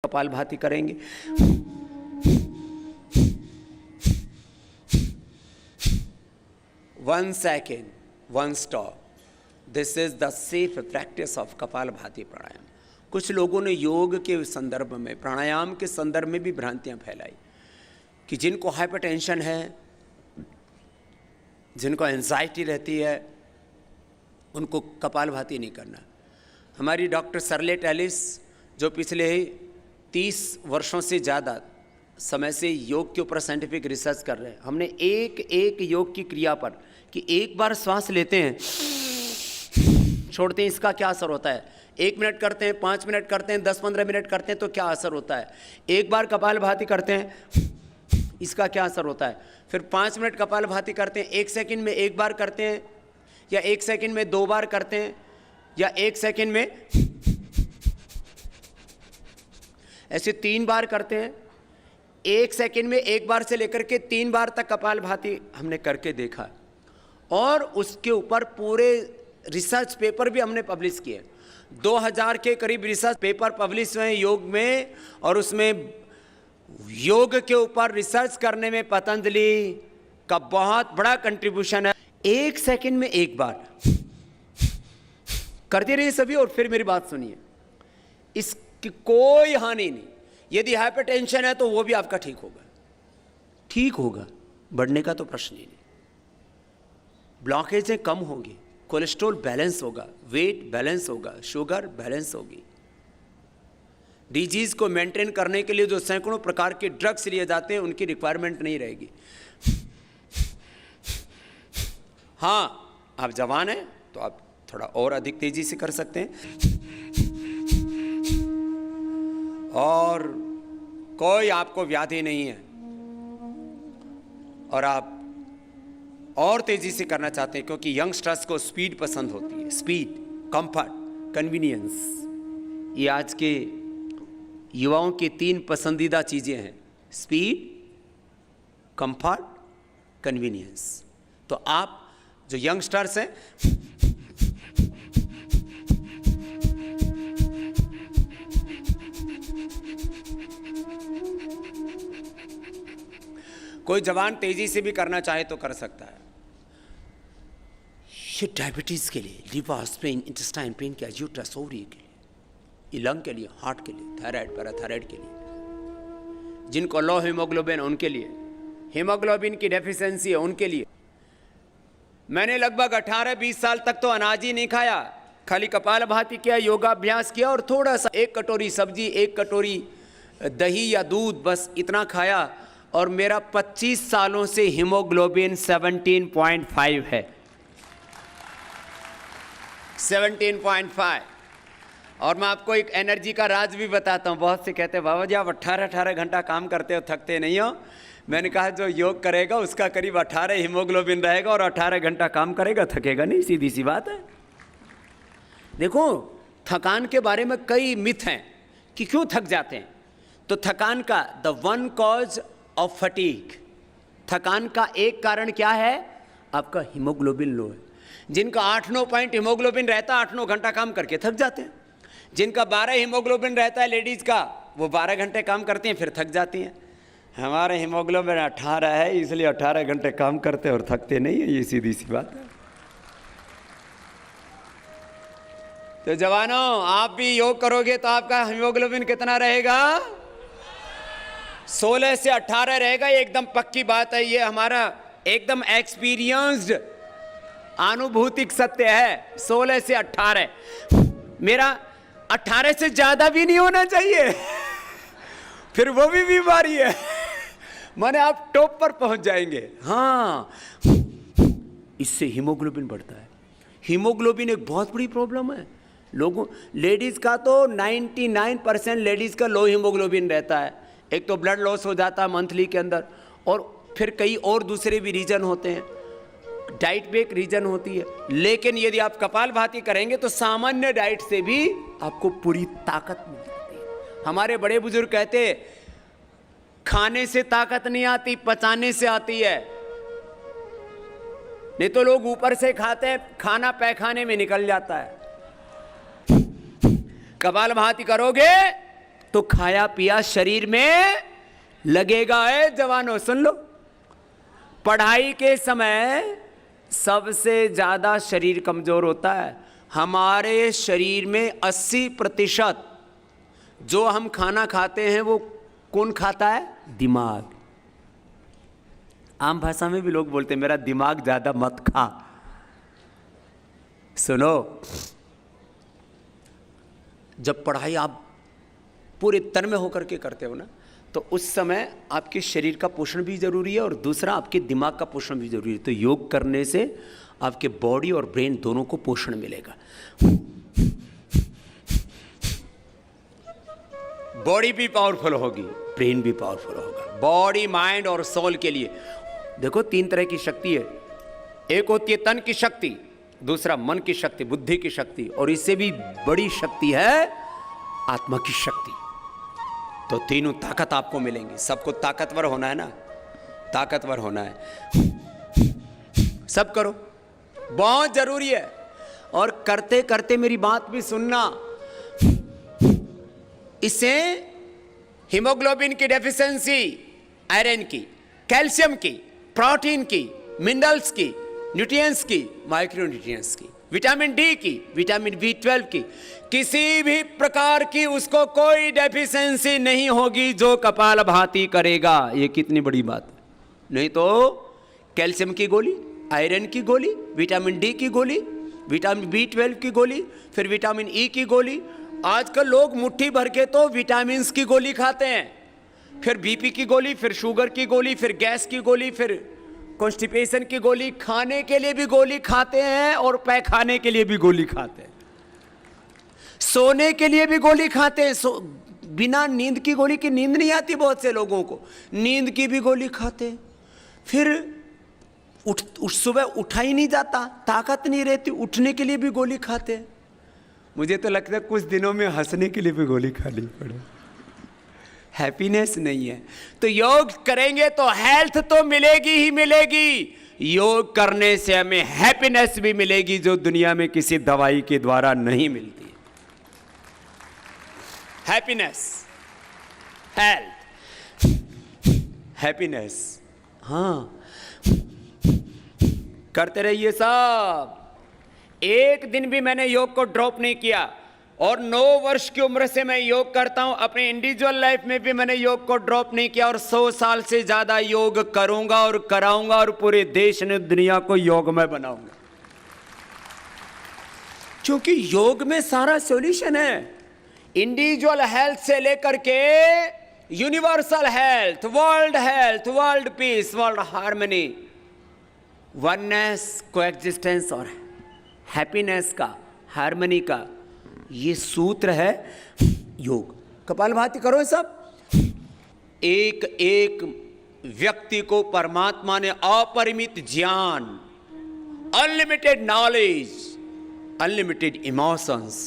कपालभाति करेंगे। One second, one stop. This is the safe practice of kapalbhati प्राणायाम। कुछ लोगों ने योग के संदर्भ में, प्राणायाम के संदर्भ में भी भ्रांतियां फैलाई कि जिनको हाइपरटेंशन है, जिनको एंजाइटी रहती है, उनको कपालभाति नहीं करना। हमारी डॉक्टर सरलेट एलिस जो पिछले 30 वर्षों से ज़्यादा समय से योग के ऊपर साइंटिफिक रिसर्च कर रहे हैं, हमने एक योग की क्रिया पर कि एक बार श्वास लेते हैं, छोड़ते हैं, इसका क्या असर होता है, 1 मिनट करते हैं, 5 मिनट करते हैं, 10-15 मिनट करते हैं तो क्या असर होता है, एक बार कपालभाति करते हैं इसका क्या असर होता है, फिर 5 मिनट कपालभाति करते हैं, 1 सेकंड में 1 बार करते हैं या 1 सेकंड में 2 बार करते हैं या 1 सेकंड में ऐसे 3 बार करते हैं, 1 सेकंड में 1 बार से लेकर के 3 बार तक कपालभाति हमने करके देखा और उसके ऊपर पूरे रिसर्च पेपर भी हमने पब्लिश किए। 2000 के करीब रिसर्च पेपर पब्लिश हुए हैं योग में, और उसमें योग के ऊपर रिसर्च करने में पतंजलि का बहुत बड़ा कंट्रीब्यूशन है। 1 सेकंड में 1 बार करते रहिए सभी, और फिर मेरी बात सुनिए, इसकी कोई हानि नहीं। यदि हाइपरटेंशन है तो वो भी आपका ठीक होगा, बढ़ने का तो प्रश्न ही नहीं। ब्लॉकेजें कम होगी, कोलेस्ट्रॉल बैलेंस होगा, वेट बैलेंस होगा, शुगर बैलेंस होगी। डिजीज को मेंटेन करने के लिए जो सैकड़ों प्रकार के ड्रग्स लिए जाते हैं उनकी रिक्वायरमेंट नहीं रहेगी। हाँ, आप जवान हैं तो आप थोड़ा और अधिक तेजी से कर सकते हैं, और कोई आपको व्याधि नहीं है और आप और तेजी से करना चाहते हैं, क्योंकि यंगस्टर्स को स्पीड पसंद होती है। स्पीड, कंफर्ट, कन्वीनियंस, ये आज के युवाओं की 3 पसंदीदा चीजें हैं: स्पीड, कंफर्ट, कन्वीनियंस। तो आप जो यंगस्टर्स हैं, कोई जवान तेजी से भी करना चाहे तो कर सकता है। ये डायबिटीज के लिए, लिवर, स्प्लेन, इंटेस्टाइन पेन के, यूट्रस, ओवरी के लिए, ये लंग के लिए, हार्ट के लिए, थायराइड, पैराथायराइड के लिए, जिनको लो हीमोग्लोबिन उनके लिए, हीमोग्लोबिन की डेफिशिएंसी है उनके लिए। मैंने लगभग 18-20 साल तक तो अनाज ही नहीं खाया, खाली कपालभाति किया, योगाभ्यास किया और थोड़ा सा 1 कटोरी सब्जी, 1 कटोरी दही या दूध, बस इतना खाया, और मेरा 25 सालों से हीमोग्लोबिन 17.5 है। 17.5। और मैं आपको एक एनर्जी का राज भी बताता हूँ। बहुत से कहते हैं बाबा जी आप 18 घंटा काम करते हो, थकते नहीं हो। मैंने कहा जो योग करेगा उसका करीब 18 हीमोग्लोबिन रहेगा और 18 घंटा काम करेगा, थकेगा नहीं, सीधी सी बात है। देखो, थकान के बारे में कई मिथ हैं कि क्यों थक जाते हैं। तो थकान का the one cause of fatigue, थकान का एक कारण क्या है? आपका हीमोग्लोबिन लो है। जिनका 8-9 पॉइंट हीमोग्लोबिन रहता है 8-9 घंटा काम करके थक जाते हैं। जिनका 12 हीमोग्लोबिन रहता है लेडीज का, वो 12 घंटे काम करती हैं फिर थक जाती हैं। हमारे हीमोग्लोबिन 18 है, इसलिए 18 घंटे काम करते और थकते नहीं है, ये सीधी सी बात है। तो जवानों, आप भी योग करोगे तो आपका हीमोग्लोबिन कितना रहेगा? 16 से 18 रहेगा, ये एकदम पक्की बात है। ये हमारा एकदम एक्सपीरियंस्ड अनुभूतिक सत्य है। 16 से 18, मेरा 18 से ज्यादा भी नहीं होना चाहिए फिर वो भी बीमारी है माने आप टॉप पर पहुंच जाएंगे। हाँ, इससे हीमोग्लोबिन बढ़ता है। हीमोग्लोबिन एक बहुत बड़ी प्रॉब्लम है लोगों, लेडीज का तो 99% लेडीज का लो हीमोग्लोबिन रहता है। एक तो ब्लड लॉस हो जाता है मंथली के अंदर, और फिर कई और दूसरे भी रीजन होते हैं, डाइट भी एक रीजन होती है। लेकिन यदि आप कपालभाति करेंगे तो सामान्य डाइट से भी आपको पूरी ताकत मिल जाती है। हमारे बड़े बुजुर्ग कहते हैं खाने से ताकत नहीं आती, पचाने से आती है। नहीं तो लोग ऊपर से खाते हैं, खाना पैखाने में निकल जाता है। कपालभाति करोगे तो खाया पिया शरीर में लगेगा। है जवानों सुन लो, पढ़ाई के समय सबसे ज्यादा शरीर कमजोर होता है। हमारे शरीर में 80% जो हम खाना खाते हैं वो कौन खाता है? दिमाग। आम भाषा में भी लोग बोलते हैं मेरा दिमाग ज्यादा मत खा। सुनो, जब पढ़ाई आप पूरे तन में होकर के करते हो ना, तो उस समय आपके शरीर का पोषण भी जरूरी है और दूसरा आपके दिमाग का पोषण भी जरूरी है। तो योग करने से आपके बॉडी और ब्रेन दोनों को पोषण मिलेगा। बॉडी भी पावरफुल होगी, ब्रेन भी पावरफुल होगा। बॉडी, माइंड और सोल के लिए देखो 3 तरह की शक्ति है। एक होती है तन की शक्ति, दूसरा मन की शक्ति, बुद्धि की शक्ति, और इससे भी बड़ी शक्ति है आत्मा की शक्ति। तो तीनों ताकत आपको मिलेंगी। सबको ताकतवर होना है ना, ताकतवर होना है। सब करो, बहुत जरूरी है। और करते करते मेरी बात भी सुनना, इससे हीमोग्लोबिन की डेफिशिएंसी, आयरन की, कैल्शियम की, प्रोटीन की, मिनरल्स की, न्यूट्रिएंट्स की, माइक्रोन्यूट्रिएंट्स की, विटामिन डी की, विटामिन बी12 की, किसी भी प्रकार की उसको कोई डेफिशिएंसी नहीं होगी जो कपालभाति करेगा। ये कितनी बड़ी बात है। नहीं तो कैल्शियम की गोली, आयरन की गोली, विटामिन डी की गोली, विटामिन बी12 की गोली, फिर विटामिन ई की गोली। आजकल लोग मुट्ठी भर के तो विटामिन की गोली खाते हैं, फिर बीपी की गोली, फिर शुगर की गोली, फिर गैस की गोली, फिर कॉन्स्टिपेशन की गोली। खाने के लिए भी गोली खाते हैं और पैखाने के लिए भी गोली खाते हैं, सोने के लिए भी गोली खाते हैं। बिना नींद की गोली की नींद नहीं आती बहुत से लोगों को, नींद की भी गोली खाते हैं। फिर सुबह उठा ही नहीं जाता, ताकत नहीं रहती, उठने के लिए भी गोली खाते हैं। मुझे तो लगता है कुछ दिनों में हंसने के लिए भी गोली खानी पड़े, हैप्पीनेस नहीं है। तो योग करेंगे तो हेल्थ तो मिलेगी ही मिलेगी, योग करने से हमें हैप्पीनेस भी मिलेगी जो दुनिया में किसी दवाई के द्वारा नहीं मिलती। हैप्पीनेस, हेल्थ, हैप्पीनेस, हाँ करते रहिए सब। एक दिन भी मैंने योग को ड्रॉप नहीं किया और 9 वर्ष की उम्र से मैं योग करता हूं। अपने इंडिविजुअल लाइफ में भी मैंने योग को ड्रॉप नहीं किया और 100 साल से ज्यादा योग करूंगा और कराऊंगा और पूरे देश ने दुनिया को योगमय बनाऊंगा, क्योंकि योग में सारा सॉल्यूशन है। इंडिविजुअल हेल्थ से लेकर के universal health, world peace, world harmony, oneness, coexistence और हैप्पीनेस का, हार्मनी का ये सूत्र है योग। कपालभाति करो सब। एक एक व्यक्ति को परमात्मा ने अपरिमित ज्ञान, unlimited knowledge, unlimited emotions,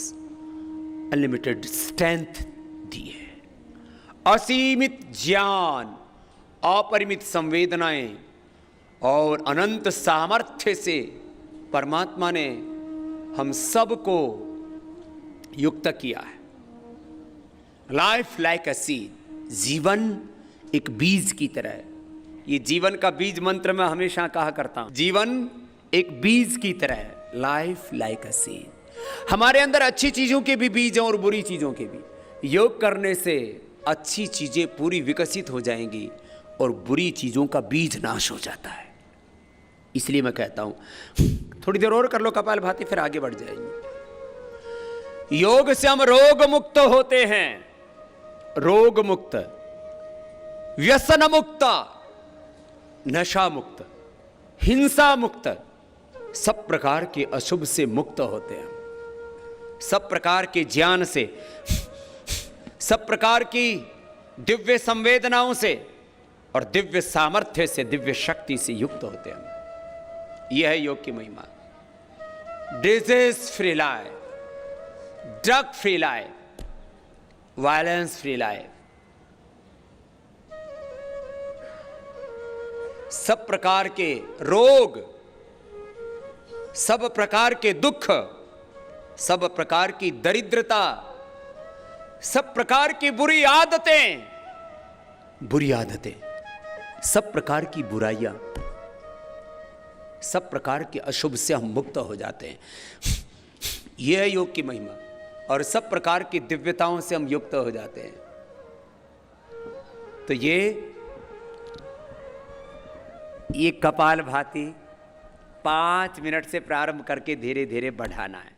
unlimited strength दी है। असीमित ज्ञान, अपरिमित संवेदनाएं और अनंत सामर्थ्य से परमात्मा ने हम सबको युक्त किया है। लाइफ लाइक अ सीड, जीवन एक बीज की तरह है। ये जीवन का बीज मंत्र मैं हमेशा कहा करता हूं, जीवन एक बीज की तरह है। Life like a seed. हमारे अंदर अच्छी चीजों के भी बीज हैं और बुरी चीजों के भी। योग करने से अच्छी चीजें पूरी विकसित हो जाएंगी और बुरी चीजों का बीज नाश हो जाता है। इसलिए मैं कहता हूं थोड़ी देर और कर लो कपालभाति, फिर आगे बढ़ जाएंगे। योग से हम रोग मुक्त होते हैं, रोग मुक्त, व्यसन मुक्त, नशा मुक्त, हिंसा मुक्त, सब प्रकार के अशुभ से मुक्त होते हैं। सब प्रकार के ज्ञान से, सब प्रकार की दिव्य संवेदनाओं से और दिव्य सामर्थ्य से, दिव्य शक्ति से युक्त होते हैं। यह है योग की महिमा। Disease free life, drug free life, violence free life, सब प्रकार के रोग, सब प्रकार के दुख, सब प्रकार की दरिद्रता, सब प्रकार की बुरी आदतें, सब प्रकार की बुराइयां, सब प्रकार के अशुभ से हम मुक्त हो जाते हैं। यह है योग की महिमा। और सब प्रकार की दिव्यताओं से हम युक्त हो जाते हैं। तो ये कपालभाति 5 मिनट से प्रारंभ करके धीरे धीरे बढ़ाना है।